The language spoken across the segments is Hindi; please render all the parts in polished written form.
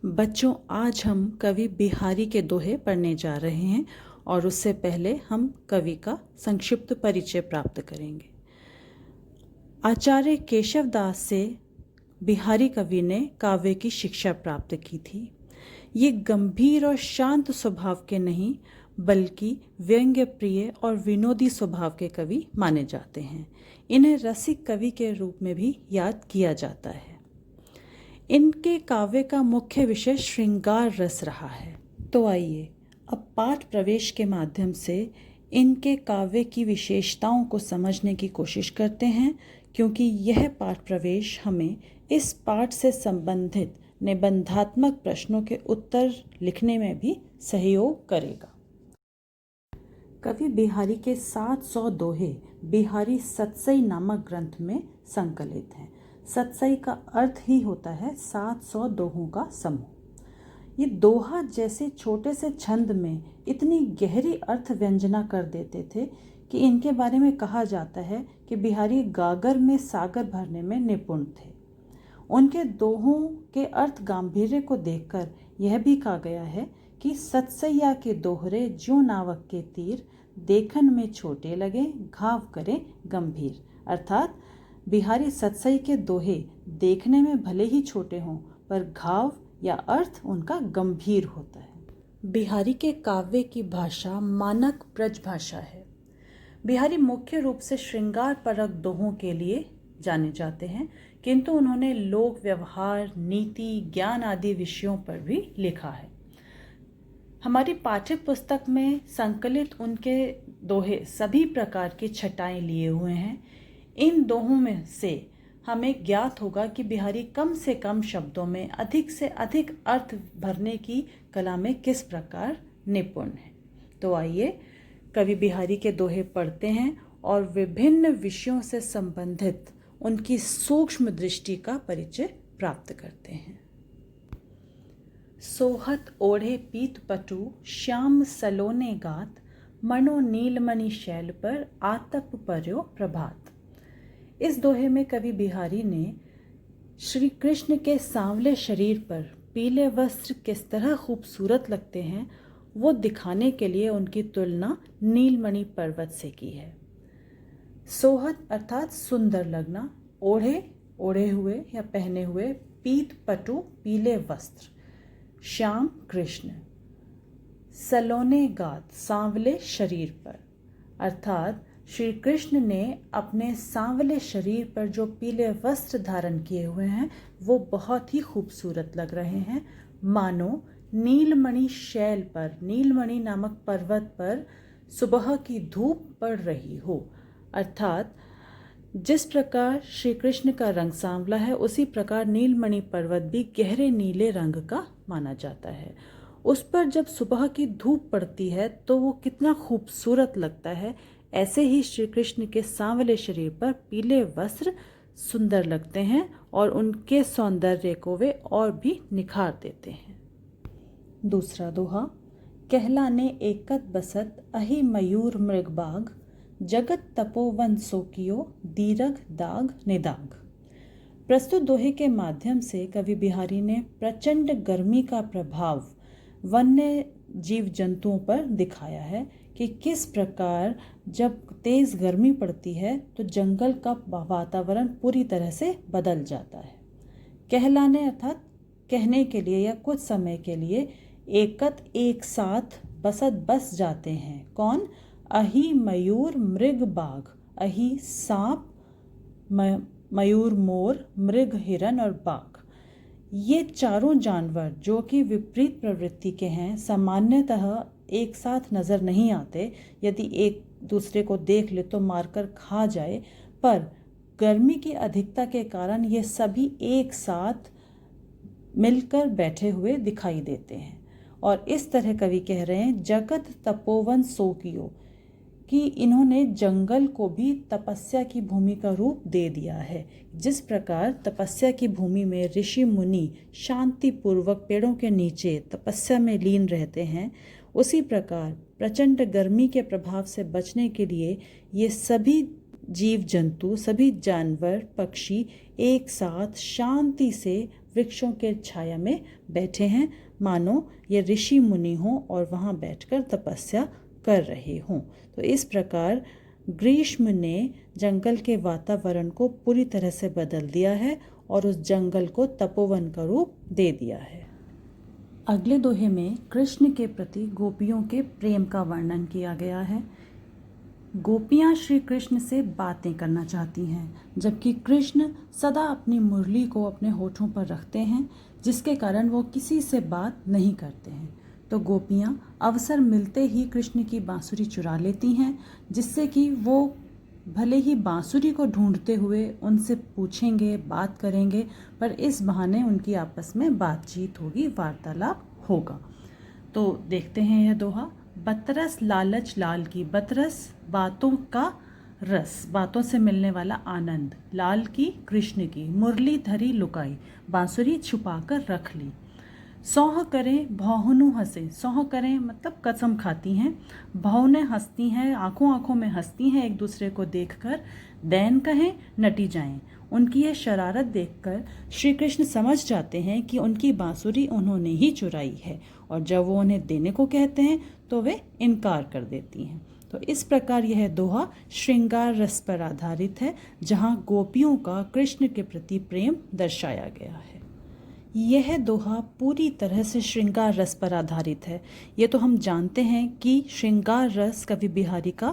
बच्चों, आज हम कवि बिहारी के दोहे पढ़ने जा रहे हैं और उससे पहले हम कवि का संक्षिप्त परिचय प्राप्त करेंगे। आचार्य केशवदास से बिहारी कवि ने काव्य की शिक्षा प्राप्त की थी। ये गंभीर और शांत स्वभाव के नहीं बल्कि व्यंग्य प्रिय और विनोदी स्वभाव के कवि माने जाते हैं। इन्हें रसिक कवि के रूप में भी याद किया जाता है। इनके काव्य का मुख्य विषय श्रृंगार रस रहा है। तो आइए अब पाठ प्रवेश के माध्यम से इनके काव्य की विशेषताओं को समझने की कोशिश करते हैं, क्योंकि यह पाठ प्रवेश हमें इस पाठ से संबंधित निबंधात्मक प्रश्नों के उत्तर लिखने में भी सहयोग करेगा। कवि बिहारी के 700 दोहे बिहारी सतसई नामक ग्रंथ में संकलित हैं। सतसई का अर्थ ही होता है 700 दोहों का समूह। ये दोहा जैसे छोटे से छंद में इतनी गहरी अर्थ व्यंजना कर देते थे कि इनके बारे में कहा जाता है कि बिहारी गागर में सागर भरने में निपुण थे। उनके दोहों के अर्थ गांभीर्य को देखकर यह भी कहा गया है कि सतसैया के दोहरे ज्यों नावक के तीर, देखन में छोटे लगे घाव करे गंभीर। अर्थात बिहारी सतसई के दोहे देखने में भले ही छोटे हों पर घाव या अर्थ उनका गंभीर होता है। बिहारी के काव्य की भाषा मानक ब्रज भाषा है। बिहारी मुख्य रूप से श्रृंगार परक दोहों के लिए जाने जाते हैं, किंतु उन्होंने लोक व्यवहार, नीति, ज्ञान आदि विषयों पर भी लिखा है। हमारी पाठ्य पुस्तक में संकलित उनके दोहे सभी प्रकार की छटाएं लिए हुए हैं। इन दोहों में से हमें ज्ञात होगा कि बिहारी कम से कम शब्दों में अधिक से अधिक अर्थ भरने की कला में किस प्रकार निपुण है। तो आइए कवि बिहारी के दोहे पढ़ते हैं और विभिन्न विषयों से संबंधित उनकी सूक्ष्म दृष्टि का परिचय प्राप्त करते हैं। सोहत ओढ़े पीत पटु श्याम सलोने गात, मनो नीलमणि शैल पर आतप पर्यो प्रभात। इस दोहे में कवि बिहारी ने श्री कृष्ण के सांवले शरीर पर पीले वस्त्र किस तरह खूबसूरत लगते हैं वो दिखाने के लिए उनकी तुलना नीलमणि पर्वत से की है। सोहत अर्थात सुंदर लगना, ओढ़े हुए या पहने हुए, पीत पटु पीले वस्त्र, श्याम कृष्ण, सलोने गात सांवले शरीर पर, अर्थात श्री कृष्ण ने अपने सांवले शरीर पर जो पीले वस्त्र धारण किए हुए हैं वो बहुत ही खूबसूरत लग रहे हैं। मानो नीलमणि शैल पर, नीलमणि नामक पर्वत पर सुबह की धूप पड़ रही हो। अर्थात जिस प्रकार श्री कृष्ण का रंग सांवला है, उसी प्रकार नीलमणि पर्वत भी गहरे नीले रंग का माना जाता है। उस पर जब सुबह की धूप पड़ती है तो वो कितना खूबसूरत लगता है। ऐसे ही श्री कृष्ण के सांवले शरीर पर पीले वस्त्र सुंदर लगते हैं और उनके सौंदर्य को वे और भी निखार देते हैं। दूसरा दोहा, कहलाने एकत बसत अहि मयूर मृगबाग, जगत तपोवन सोकियो दीरघ दाग निदाग। प्रस्तुत दोहे के माध्यम से कवि बिहारी ने प्रचंड गर्मी का प्रभाव वन्य जीव जंतुओं पर दिखाया है कि किस प्रकार जब तेज गर्मी पड़ती है तो जंगल का वातावरण पूरी तरह से बदल जाता है। कहलाने अर्थात कहने के लिए या कुछ समय के लिए, एकत एक साथ, बसत बस जाते हैं। कौन? अहि मयूर मृग बाघ, अहि सांप, मयूर मोर, मृग हिरन और बाघ। ये चारों जानवर जो कि विपरीत प्रवृत्ति के हैं, सामान्यतः एक साथ नज़र नहीं आते। यदि एक दूसरे को देख ले तो मारकर खा जाए, पर गर्मी की अधिकता के कारण ये सभी एक साथ मिलकर बैठे हुए दिखाई देते हैं। और इस तरह कवि कह रहे हैं, जगत तपोवन सोकियो, कि इन्होंने जंगल को भी तपस्या की भूमि का रूप दे दिया है। जिस प्रकार तपस्या की भूमि में ऋषि मुनि शांतिपूर्वक पेड़ों के नीचे तपस्या में लीन रहते हैं, उसी प्रकार प्रचंड गर्मी के प्रभाव से बचने के लिए ये सभी जीव जंतु, सभी जानवर, पक्षी एक साथ शांति से वृक्षों के छाया में बैठे हैं, मानो ये ऋषि मुनि हों और वहाँ बैठकर तपस्या कर रहे हों। तो इस प्रकार ग्रीष्म ने जंगल के वातावरण को पूरी तरह से बदल दिया है और उस जंगल को तपोवन का रूप दे दिया है। अगले दोहे में कृष्ण के प्रति गोपियों के प्रेम का वर्णन किया गया है। गोपियाँ श्री कृष्ण से बातें करना चाहती हैं, जबकि कृष्ण सदा अपनी मुरली को अपने होठों पर रखते हैं, जिसके कारण वो किसी से बात नहीं करते हैं। तो गोपियाँ अवसर मिलते ही कृष्ण की बांसुरी चुरा लेती हैं, जिससे कि वो भले ही बांसुरी को ढूंढते हुए उनसे पूछेंगे, बात करेंगे, पर इस बहाने उनकी आपस में बातचीत होगी, वार्तालाप होगा। तो देखते हैं यह दोहा। बतरस लालच लाल की, बतरस बातों का रस, बातों से मिलने वाला आनंद, लाल की कृष्ण की, मुरली धरी लुकाई, बांसुरी छुपाकर रख ली। सौह करें भौहनु हंसे, सौह करें मतलब कसम खाती हैं, भौने हंसती हैं, आंखों आंखों में हंसती हैं एक दूसरे को देखकर, दैन कहें नटी जाएं। उनकी यह शरारत देखकर श्री कृष्ण समझ जाते हैं कि उनकी बांसुरी उन्होंने ही चुराई है, और जब वो उन्हें देने को कहते हैं तो वे इनकार कर देती हैं। तो इस प्रकार यह दोहा श्रृंगार रस पर आधारित है, जहाँ गोपियों का कृष्ण के प्रति प्रेम दर्शाया गया है। यह दोहा पूरी तरह से श्रृंगार रस पर आधारित है। ये तो हम जानते हैं कि श्रृंगार रस कवि बिहारी का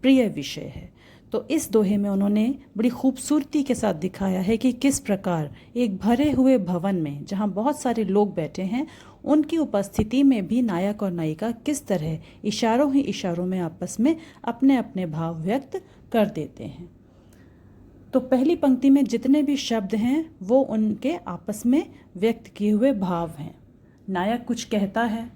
प्रिय विषय है। तो इस दोहे में उन्होंने बड़ी खूबसूरती के साथ दिखाया है कि किस प्रकार एक भरे हुए भवन में जहाँ बहुत सारे लोग बैठे हैं, उनकी उपस्थिति में भी नायक और नायिका किस तरह इशारों ही इशारों में आपस में अपने अपने भाव व्यक्त कर देते हैं। तो पहली पंक्ति में जितने भी शब्द हैं वो उनके आपस में व्यक्त किए हुए भाव हैं। नायक कुछ कहता है,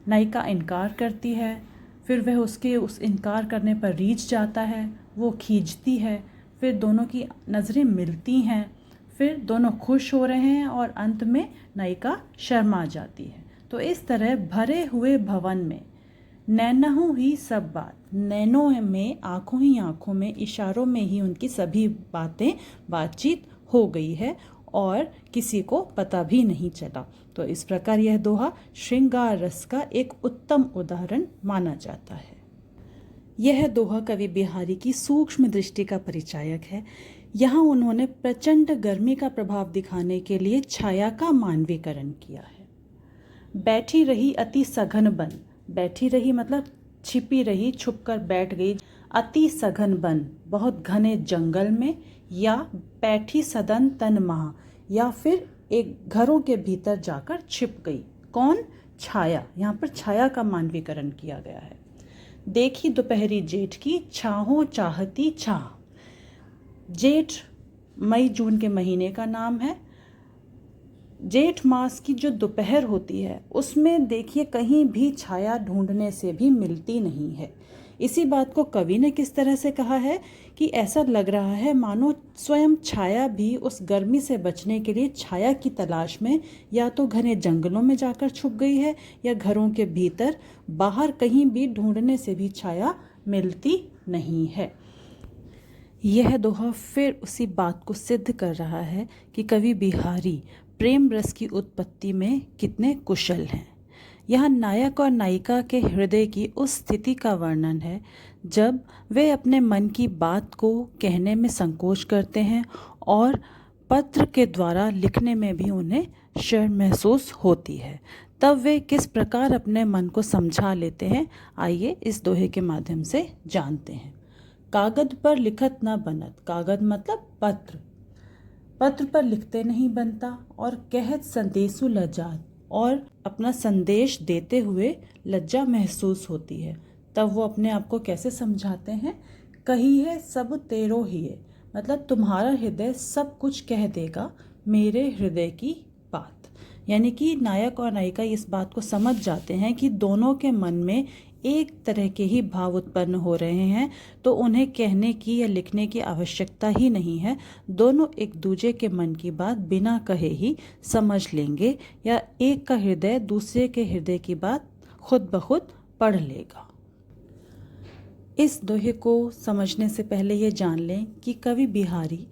नायिका इनकार करती है, फिर वह उसके उस इनकार करने पर रीझ जाता है, वो खींचती है, फिर दोनों की नज़रें मिलती हैं, फिर दोनों खुश हो रहे हैं और अंत में नायिका शर्मा जाती है। तो इस तरह भरे हुए भवन में नैनहु ही सब बात, नैनों में आँखों ही आँखों में इशारों में ही उनकी सभी बातें बातचीत हो गई है और किसी को पता भी नहीं चला। तो इस प्रकार यह दोहा श्रृंगार रस का एक उत्तम उदाहरण माना जाता है। यह दोहा कवि बिहारी की सूक्ष्म दृष्टि का परिचायक है। यहाँ उन्होंने प्रचंड गर्मी का प्रभाव दिखाने के लिए छाया का मानवीकरण किया है। बैठी रही अति सघन बन, बैठी रही मतलब छिपी रही, छुपकर बैठ गई। अति सघन बन, बहुत घने जंगल में, या बैठी सदन तन महा, या फिर एक घरों के भीतर जाकर छिप गई। कौन? छाया। यहाँ पर छाया का मानवीकरण किया गया है। देखी दोपहरी जेठ की, छाहों चाहती छाह। जेठ मई जून के महीने का नाम है। जेठ मास की जो दोपहर होती है उसमें देखिए कहीं भी छाया ढूंढने से भी मिलती नहीं है। इसी बात को कवि ने किस तरह से कहा है कि ऐसा लग रहा है मानो स्वयं छाया भी उस गर्मी से बचने के लिए छाया की तलाश में या तो घने जंगलों में जाकर छुप गई है, या घरों के भीतर, बाहर कहीं भी ढूंढने से भी छाया मिलती नहीं है। यह दोहा फिर उसी बात को सिद्ध कर रहा है कि कवि बिहारी प्रेम रस की उत्पत्ति में कितने कुशल हैं। यहाँ नायक और नायिका के हृदय की उस स्थिति का वर्णन है जब वे अपने मन की बात को कहने में संकोच करते हैं और पत्र के द्वारा लिखने में भी उन्हें शर्म महसूस होती है। तब वे किस प्रकार अपने मन को समझा लेते हैं, आइए इस दोहे के माध्यम से जानते हैं। कागद पर लिखत न बनत, कागद मतलब पत्र, पत्र पर लिखते नहीं बनता, और कहत संदेशु लज्जात, और अपना संदेश देते हुए लज्जा महसूस होती है। तब वो अपने आप को कैसे समझाते हैं? कही है सब तेरो ही है, मतलब तुम्हारा हृदय सब कुछ कह देगा मेरे हृदय की बात। यानी कि नायक और नायिका इस बात को समझ जाते हैं कि दोनों के मन में एक तरह के ही भाव उत्पन्न हो रहे हैं, तो उन्हें कहने की या लिखने की आवश्यकता ही नहीं है। दोनों एक दूसरे के मन की बात बिना कहे ही समझ लेंगे, या एक का हृदय दूसरे के हृदय की बात खुद ब खुद पढ़ लेगा। इस दोहे को समझने से पहले ये जान लें कि कवि बिहारी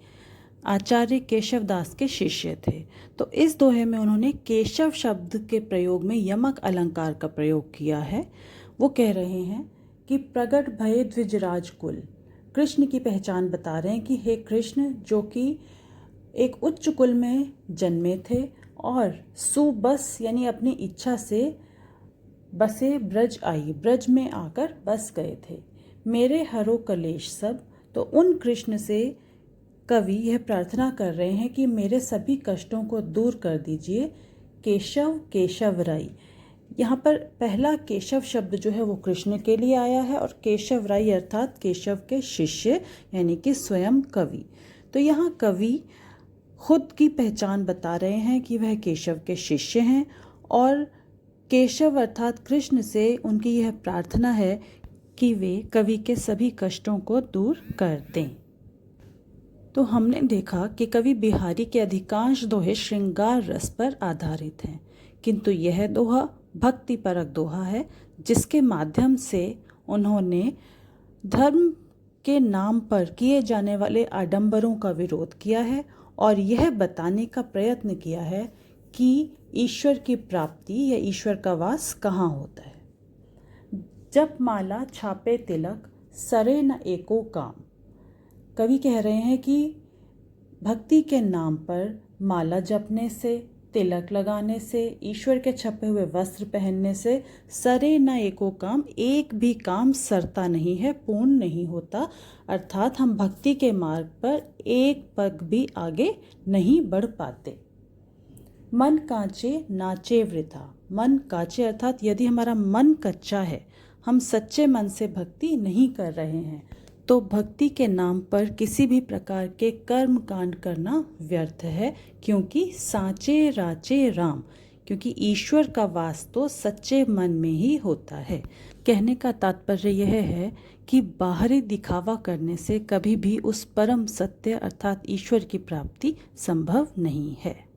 आचार्य केशवदास के शिष्य थे। तो इस दोहे में उन्होंने केशव शब्द के प्रयोग में यमक अलंकार का प्रयोग किया है। वो कह रहे हैं कि प्रगट भये द्विजराज कुल, कृष्ण की पहचान बता रहे हैं कि हे कृष्ण, जो कि एक उच्च कुल में जन्मे थे और सुबस यानी अपनी इच्छा से बसे ब्रज आई, ब्रज में आकर बस गए थे। मेरे हरो कलेश सब, तो उन कृष्ण से कवि यह प्रार्थना कर रहे हैं कि मेरे सभी कष्टों को दूर कर दीजिए। केशव केशव राई, यहाँ पर पहला केशव शब्द जो है वो कृष्ण के लिए आया है और केशव राई अर्थात केशव के शिष्य यानी कि स्वयं कवि। तो यहाँ कवि खुद की पहचान बता रहे हैं कि वह केशव के शिष्य हैं और केशव अर्थात कृष्ण से उनकी यह प्रार्थना है कि वे कवि के सभी कष्टों को दूर कर दें। तो हमने देखा कि कवि बिहारी के अधिकांश दोहे श्रृंगार रस पर आधारित हैं, किंतु यह दोहा भक्तिपरक दोहा है जिसके माध्यम से उन्होंने धर्म के नाम पर किए जाने वाले आडंबरों का विरोध किया है और यह बताने का प्रयत्न किया है कि ईश्वर की प्राप्ति या ईश्वर का वास कहाँ होता है। जप माला छापे तिलक, सरे न एको काम। कवि कह रहे हैं कि भक्ति के नाम पर माला जपने से, तिलक लगाने से, ईश्वर के छपे हुए वस्त्र पहनने से सरे न एको काम, एक भी काम सरता नहीं है, पूर्ण नहीं होता। अर्थात हम भक्ति के मार्ग पर एक पग भी आगे नहीं बढ़ पाते। मन कांचे नाचे वृथा, मन कांचे अर्थात यदि हमारा मन कच्चा है, हम सच्चे मन से भक्ति नहीं कर रहे हैं, तो भक्ति के नाम पर किसी भी प्रकार के कर्म कांड करना व्यर्थ है, क्योंकि साचे राचे राम, क्योंकि ईश्वर का वास तो सच्चे मन में ही होता है। कहने का तात्पर्य यह है कि बाहरी दिखावा करने से कभी भी उस परम सत्य अर्थात ईश्वर की प्राप्ति संभव नहीं है।